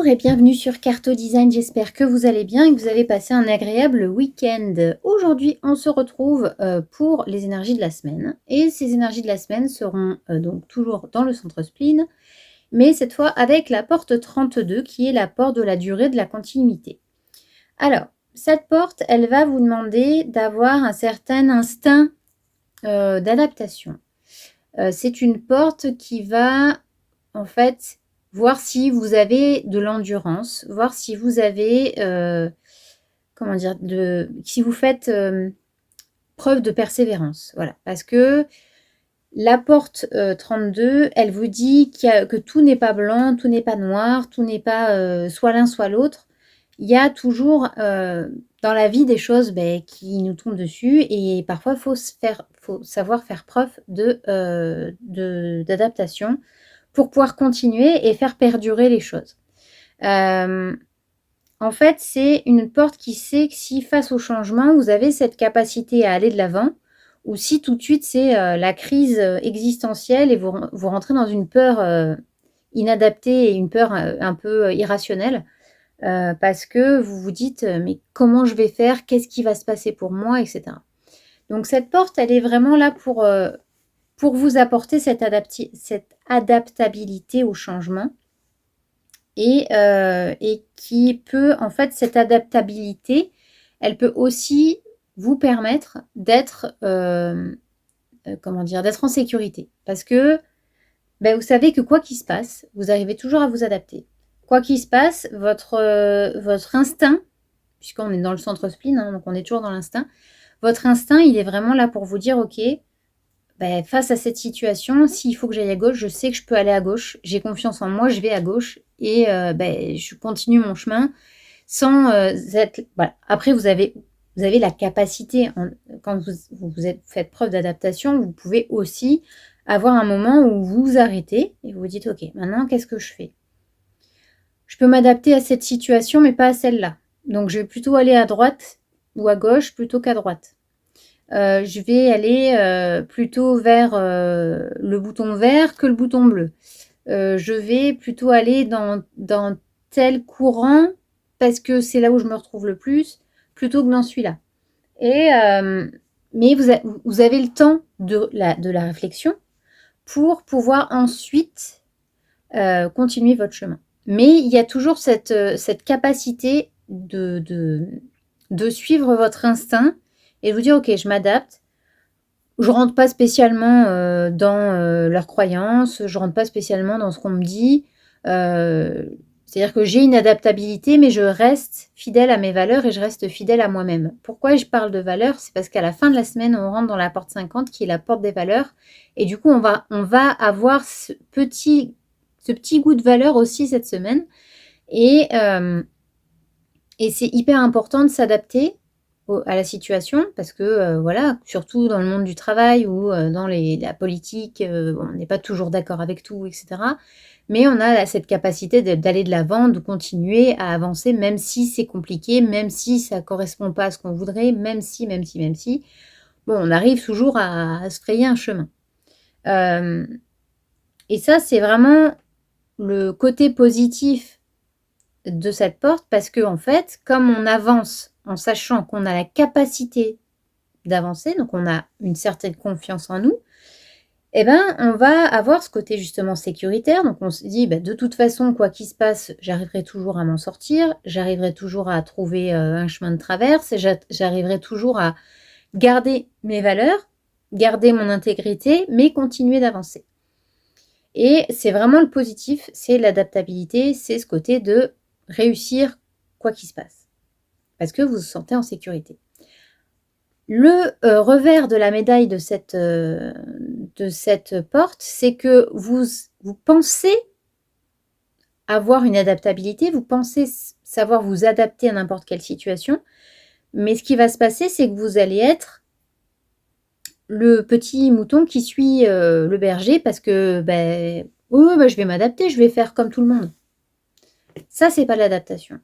Bonjour et bienvenue sur Carto Design, j'espère que vous allez bien et que vous avez passé un agréable week-end. Aujourd'hui, on se retrouve pour les énergies de la semaine et ces énergies de la semaine seront donc toujours dans le centre spleen, mais cette fois avec la porte 32 qui est la porte de la durée de la continuité. Alors, cette porte, elle va vous demander d'avoir un certain instinct d'adaptation. C'est une porte qui va en fait voir si vous avez de l'endurance, voir si vous avez, comment dire, si vous faites preuve de persévérance. Voilà, parce que la porte 32, elle vous dit que tout n'est pas blanc, tout n'est pas noir, tout n'est pas soit l'un soit l'autre. Il y a toujours dans la vie des choses qui nous tombent dessus et parfois il faut savoir faire preuve d'adaptation pour pouvoir continuer et faire perdurer les choses. En fait, c'est une porte qui sait que si face au changement, vous avez cette capacité à aller de l'avant, ou si tout de suite c'est la crise existentielle et vous rentrez dans une peur inadaptée et une peur un peu irrationnelle, parce que vous vous dites mais comment je vais faire, qu'est-ce qui va se passer pour moi, etc. Donc cette porte, elle est vraiment là pour vous apporter cette adaptabilité au changement et qui peut, en fait, cette adaptabilité, elle peut aussi vous permettre d'être, comment dire, d'être en sécurité. Parce que vous savez que quoi qu'il se passe, vous arrivez toujours à vous adapter. Quoi qu'il se passe, votre instinct, puisqu'on est dans le centre spleen, hein, donc on est toujours dans l'instinct, votre instinct, il est vraiment là pour vous dire, ok, face à cette situation, s'il faut que j'aille à gauche, je sais que je peux aller à gauche. J'ai confiance en moi, je vais à gauche et je continue mon chemin sans être... Voilà. Après, vous avez la capacité, quand vous faites preuve d'adaptation, vous pouvez aussi avoir un moment où vous vous arrêtez et vous vous dites, ok, maintenant, qu'est-ce que je fais? Je peux m'adapter à cette situation, mais pas à celle-là. Donc, je vais plutôt aller à droite ou à gauche plutôt qu'à droite. Je vais aller plutôt vers le bouton vert que le bouton bleu. Je vais plutôt aller dans tel courant parce que c'est là où je me retrouve le plus, plutôt que dans celui-là. Mais vous avez le temps de la réflexion pour pouvoir ensuite continuer votre chemin. Mais il y a toujours cette capacité de suivre votre instinct et de vous dire, ok, je m'adapte. Je rentre pas spécialement dans leurs croyances, je rentre pas spécialement dans ce qu'on me dit. C'est-à-dire que j'ai une adaptabilité, mais je reste fidèle à mes valeurs et je reste fidèle à moi-même. Pourquoi je parle de valeurs? C'est parce qu'à la fin de la semaine, on rentre dans la porte 50, qui est la porte des valeurs. Et du coup, on va avoir ce petit goût de valeur aussi cette semaine. Et c'est hyper important de s'adapter à la situation parce que voilà, surtout dans le monde du travail ou dans la politique, on n'est pas toujours d'accord avec tout, etc. Mais on a cette capacité d'aller de l'avant, de continuer à avancer, même si c'est compliqué, même si ça ne correspond pas à ce qu'on voudrait, même si. Bon, on arrive toujours à se frayer un chemin. Et ça, c'est vraiment le côté positif de cette porte parce que en fait, comme on avance en sachant qu'on a la capacité d'avancer, donc on a une certaine confiance en nous, on va avoir ce côté justement sécuritaire. Donc on se dit, de toute façon, quoi qu'il se passe, j'arriverai toujours à m'en sortir, j'arriverai toujours à trouver un chemin de traverse, j'arriverai toujours à garder mes valeurs, garder mon intégrité, mais continuer d'avancer. Et c'est vraiment le positif, c'est l'adaptabilité, c'est ce côté de réussir quoi qu'il se passe. Parce que vous vous sentez en sécurité. Le revers de la médaille de cette porte, c'est que vous pensez avoir une adaptabilité, vous pensez savoir vous adapter à n'importe quelle situation, mais ce qui va se passer, c'est que vous allez être le petit mouton qui suit le berger parce que je vais m'adapter, je vais faire comme tout le monde. Ça, c'est pas l'adaptation.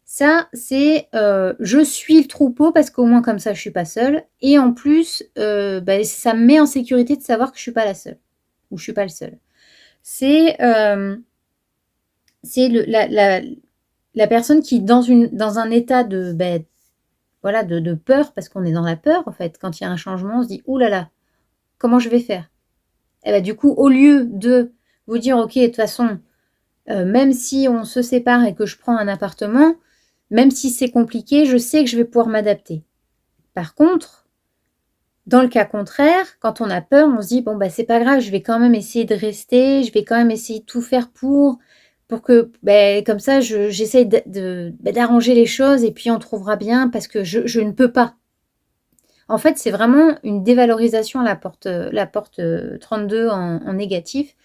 Ça, c'est je suis le troupeau parce qu'au moins comme ça, je suis pas seule. Et en plus, ça me met en sécurité de savoir que je suis pas la seule ou je suis pas le seul. C'est c'est la personne qui dans un état de, voilà, de peur, parce qu'on est dans la peur, en fait. Quand il y a un changement, on se dit: «Ouh là là, comment je vais faire?» Et du coup, au lieu de vous dire: «OK, de toute façon, même si on se sépare et que je prends un appartement, même si c'est compliqué, je sais que je vais pouvoir m'adapter». Par contre, dans le cas contraire, quand on a peur, on se dit: «Bon, c'est pas grave, je vais quand même essayer de rester, je vais quand même essayer de tout faire pour que, comme ça, j'essaye d'arranger les choses et puis on trouvera bien parce que je ne peux pas». En fait, c'est vraiment une dévalorisation à la porte 32 en négatif.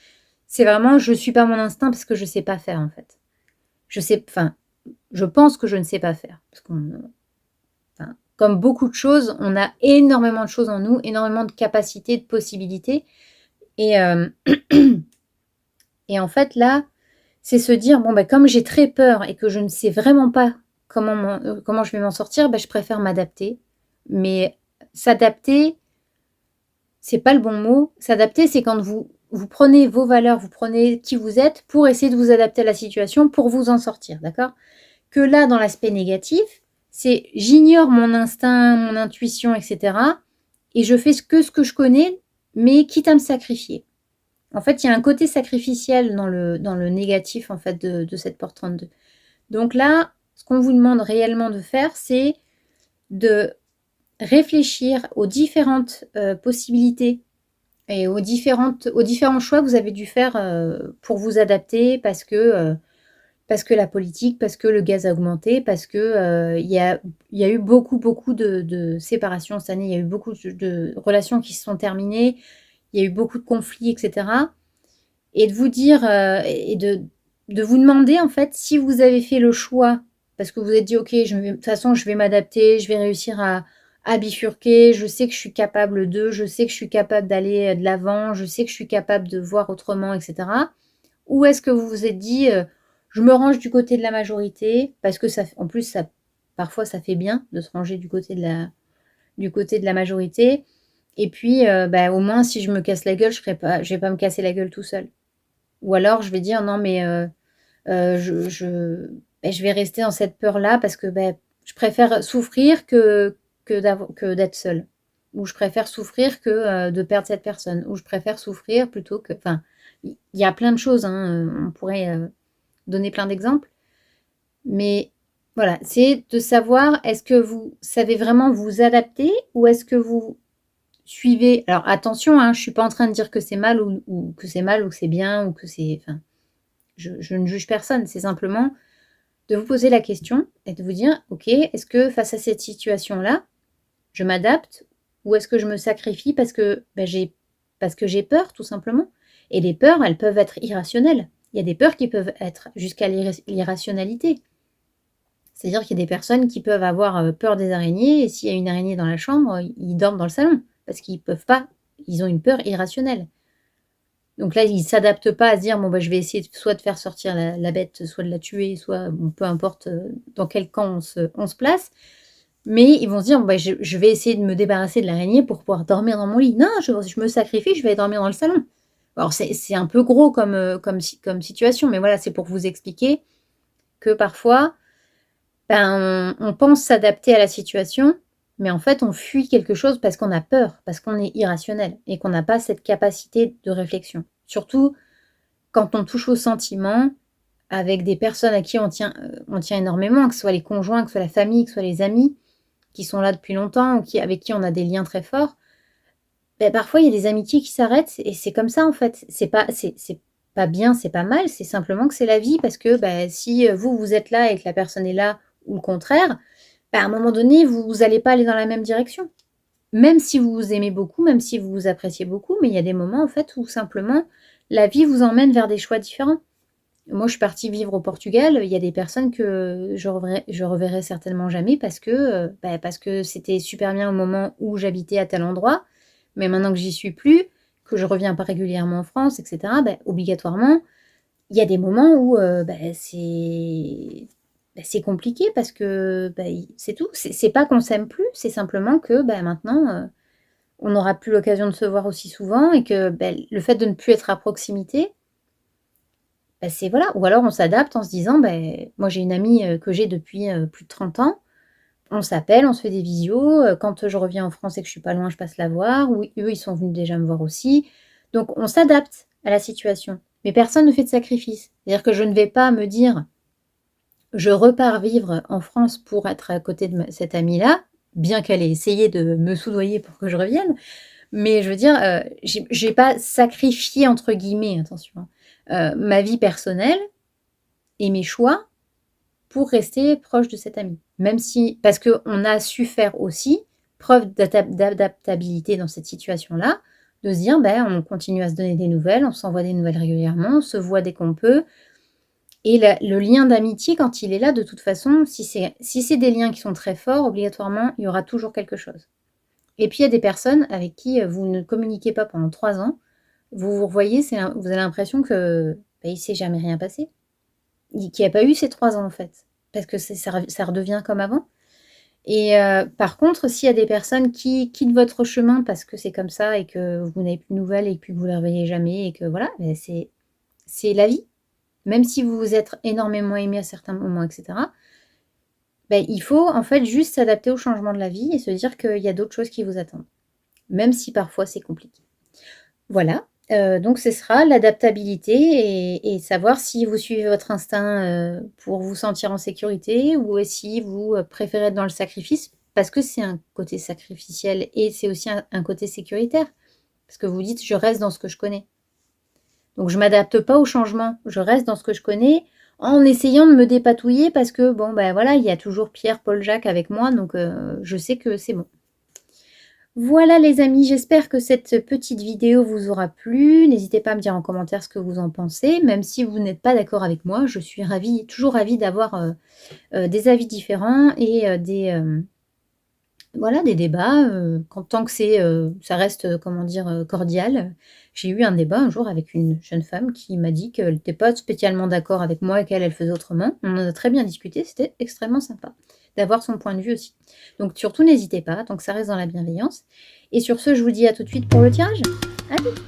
C'est vraiment: «Je suis pas mon instinct parce que je sais pas faire, en fait». Je pense que je ne sais pas faire parce comme beaucoup de choses, on a énormément de choses en nous, énormément de capacités, de possibilités et hem et en fait, là, c'est se dire: «Bon, comme j'ai très peur et que je ne sais vraiment pas comment je vais m'en sortir, je préfère m'adapter». Mais s'adapter, c'est pas le bon mot. S'adapter, c'est quand vous prenez vos valeurs, vous prenez qui vous êtes pour essayer de vous adapter à la situation, pour vous en sortir, d'accord? Que là, dans l'aspect négatif, c'est j'ignore mon instinct, mon intuition et cetera et je fais ce que je connais, mais quitte à me sacrifier. En fait, il y a un côté sacrificiel dans le négatif, en fait, de cette porte 32. Donc là, ce qu'on vous demande réellement de faire, c'est de réfléchir aux différentes, possibilités et aux différents choix que vous avez dû faire, pour vous adapter parce que la politique, parce que le gaz a augmenté, parce que, il y a eu beaucoup, beaucoup de séparations cette année. Il y a eu beaucoup de relations qui se sont terminées. Il y a eu beaucoup de conflits et cetera et de vous dire, et de vous demander, en fait, si vous avez fait le choix parce que vous êtes dit: «OK, de toute façon, je vais m'adapter, je vais réussir à bifurquer, je sais que je suis capable de, je sais que je suis capable d'aller, de l'avant, je sais que je suis capable de voir autrement» et cetera. Ou est-ce que vous vous êtes dit, «Je me range du côté de la majorité» parce que en plus, parfois, ça fait bien de se ranger du côté de la majorité et puis, au moins, si je me casse la gueule, je vais pas me casser la gueule tout seul. Ou alors je vais dire: «Non mais je vais rester dans cette peur-là parce que, je préfère souffrir que d'être seule». Ou je préfère souffrir que, de perdre cette personne. Ou je préfère souffrir plutôt que enfin, il y a plein de choses, hein, on pourrait, donner plein d'exemples. Mais voilà, c'est de savoir, est-ce que vous savez vraiment vous adapter ou est-ce que vous suivez alors attention, hein, je suis pas en train de dire que c'est mal ou que c'est mal ou que c'est bien ou que c'est enfin, je ne juge personne. C'est simplement de vous poser la question et de vous dire: «OK, est-ce que face à cette situation-là, je m'adapte ou est-ce que je me sacrifie parce que j'ai peur tout simplement?» Et les peurs, elles peuvent être irrationnelles. Il y a des peurs qui peuvent être jusqu'à l'irrationalité. C'est-à-dire qu'il y a des personnes qui peuvent avoir, peur des araignées et s'il y a une araignée dans la chambre, ils dorment dans le salon parce qu'ils peuvent pas, ils ont une peur irrationnelle. Donc là, ils s'adaptent pas à se dire: «Bon, je vais essayer soit de faire sortir la bête, soit de la tuer, soit» bon, peu importe, dans quel camp on se place. Mais ils vont se dire: «Bon, je vais essayer de me débarrasser de l'araignée pour pouvoir dormir dans mon lit. Non, je me sacrifie, je vais dormir dans le salon». Alors c'est un peu gros comme situation, mais voilà, c'est pour vous expliquer que parfois, on pense s'adapter à la situation, mais en fait, on fuit quelque chose parce qu'on a peur, parce qu'on est irrationnel et qu'on n'a pas cette capacité de réflexion. Surtout quand on touche aux sentiments avec des personnes à qui on tient énormément, que ce soit les conjoints, que ce soit la famille, que ce soit les amis qui sont là depuis longtemps ou avec qui on a des liens très forts, parfois il y a des amitiés qui s'arrêtent et c'est comme ça en fait. C'est pas bien, c'est pas mal, c'est simplement que c'est la vie parce que, si, vous êtes là et que la personne est là ou le contraire, à un moment donné, vous allez pas aller dans la même direction. Même si vous vous aimez beaucoup, même si vous vous appréciez beaucoup, mais il y a des moments en fait où simplement la vie vous emmène vers des choix différents. Moi, je suis partie vivre au Portugal, il y a des personnes que je reverrai certainement jamais parce que c'était super bien au moment où j'habitais à tel endroit, mais maintenant que j'y suis plus, que je reviens pas régulièrement en France et cetera, obligatoirement, il y a des moments où, c'est compliqué parce que, c'est tout. C'est pas qu'on s'aime plus, c'est simplement que, maintenant, on n'aura plus l'occasion de se voir aussi souvent et que, le fait de ne plus être à proximité, c'est voilà, ou alors on s'adapte en se disant: «Beh, moi j'ai une amie, que j'ai depuis, plus de 30 ans, on s'appelle, on se fait des visios, quand je reviens en France et que je suis pas loin, je passe la voir, ou eux, ils sont venus déjà me voir aussi». Donc on s'adapte à la situation, mais personne ne fait de sacrifice. C'est-à-dire que je ne vais pas me dire: «Je repars vivre en France pour être à côté de cette amie-là», bien qu'elle ait essayé de me soudoyer pour que je revienne. Mais je veux dire, j'ai pas «sacrifié» entre guillemets, attention, hein, ma vie personnelle et mes choix pour rester proche de cette amie. Même si parce qu'on a su faire aussi preuve d'adaptabilité dans cette situation-là, de se dire: «Ben, on continue à se donner des nouvelles, on s'envoie des nouvelles régulièrement, on se voit dès qu'on peut», et le lien d'amitié quand il est là, de toute façon, si c'est des liens qui sont très forts, obligatoirement, il y aura toujours quelque chose. Et puis il y a des personnes avec qui, vous ne communiquez pas pendant 3 ans, vous vous revoyez, vous avez l'impression que, bah, il ne s'est jamais rien passé. Qu'il n'y a pas eu ces 3 ans, en fait, parce que ça redevient comme avant. Et par contre, s'il y a des personnes qui quittent votre chemin parce que c'est comme ça et que vous n'avez plus de nouvelles et puis que vous ne les revoyez jamais et que voilà, beh, c'est la vie. Même si vous vous êtes énormément aimés à certains moments et cetera, bah, il faut en fait juste s'adapter au changement de la vie et se dire qu'il y a d'autres choses qui vous attendent, même si parfois c'est compliqué. Voilà, donc ce sera l'adaptabilité et savoir si vous suivez votre instinct, pour vous sentir en sécurité, ou si vous, préférez être dans le sacrifice parce que c'est un côté sacrificiel et c'est aussi un côté sécuritaire. Parce que vous dites: «Je reste dans ce que je connais». Donc je m'adapte pas au changement, je reste dans ce que je connais en essayant de me dépatouiller parce que bon, ben, voilà, il y a toujours Pierre, Paul, Jacques avec moi, donc je sais que c'est bon. Voilà les amis, j'espère que cette petite vidéo vous aura plu. N'hésitez pas à me dire en commentaire ce que vous en pensez, même si vous n'êtes pas d'accord avec moi, je suis ravie, toujours ravie d'avoir, des avis différents et voilà, des débats, tant que ça reste, comment dire, cordial. J'ai eu un débat un jour avec une jeune femme qui m'a dit qu'elle n'était pas spécialement d'accord avec moi et qu'elle, elle faisait autrement. On en a très bien discuté, c'était extrêmement sympa d'avoir son point de vue aussi. Donc surtout n'hésitez pas, tant que ça reste dans la bienveillance. Et sur ce, je vous dis à tout de suite pour le tirage. À toutes!